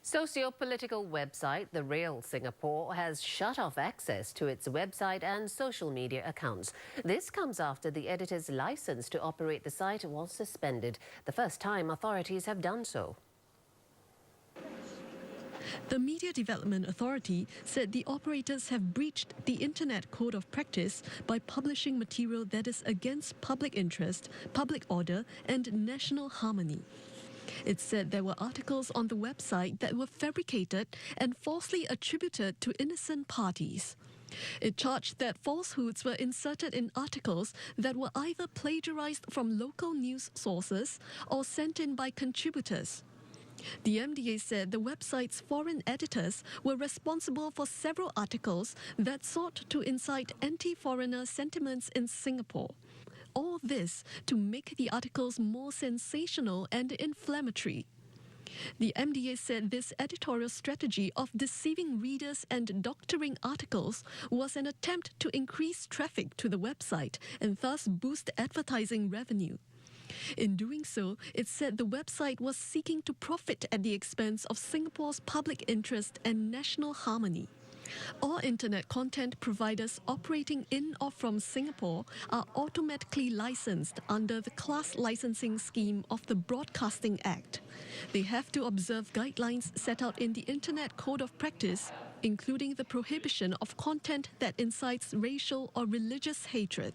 Socio-political website The Real Singapore has shut off access to its website and social media accounts. This comes after the editor's license to operate the site was suspended, the first time authorities have done so. The Media Development Authority said the operators have breached the Internet Code of Practice by publishing material that is against public interest, public order and national harmony. It said there were articles on the website that were fabricated and falsely attributed to innocent parties. It charged that falsehoods were inserted in articles that were either plagiarized from local news sources or sent in by contributors. The MDA said the website's foreign editors were responsible for several articles that sought to incite anti-foreigner sentiments in Singapore. All this to make the articles more sensational and inflammatory. The MDA said this editorial strategy of deceiving readers and doctoring articles was an attempt to increase traffic to the website and thus boost advertising revenue. In doing so, it said the website was seeking to profit at the expense of Singapore's public interest and national harmony. All internet content providers operating in or from Singapore are automatically licensed under the class licensing scheme of the Broadcasting Act. They have to observe guidelines set out in the Internet Code of Practice, including the prohibition of content that incites racial or religious hatred.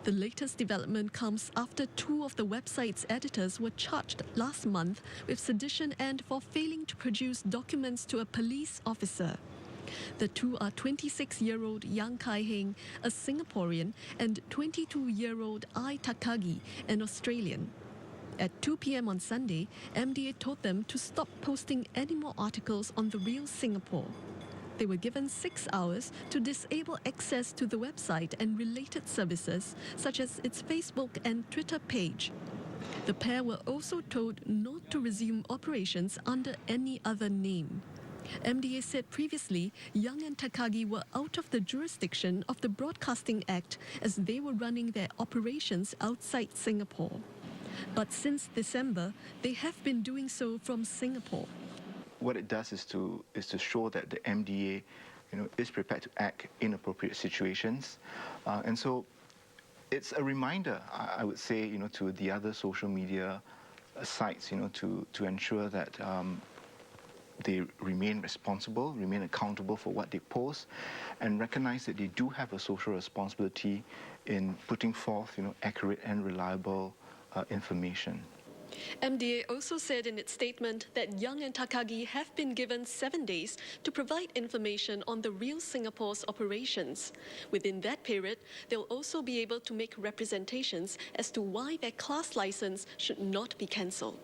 The latest development comes after two of the website's editors were charged last month with sedition and for failing to produce documents to a police officer. The two are 26-year-old Yang Kai-heng, a Singaporean, and 22-year-old Ai Takagi, an Australian. At 2 p.m. on Sunday, MDA told them to stop posting any more articles on The Real Singapore. They were given 6 hours to disable access to the website and related services, such as its Facebook and Twitter page. The pair were also told not to resume operations under any other name. MDA said previously, Yang and Takagi were out of the jurisdiction of the Broadcasting Act as they were running their operations outside Singapore. But since December, they have been doing so from Singapore. What it does is to show that the MDA, is prepared to act in appropriate situations, and so it's a reminder, I would say, to the other social media sites, to ensure that they remain responsible, remain accountable for what they post, and recognize that they do have a social responsibility in putting forth, accurate and reliable information. MDA also said in its statement that Yang and Takagi have been given 7 days to provide information on The Real Singapore's operations. Within that period, they'll also be able to make representations as to why their class license should not be cancelled.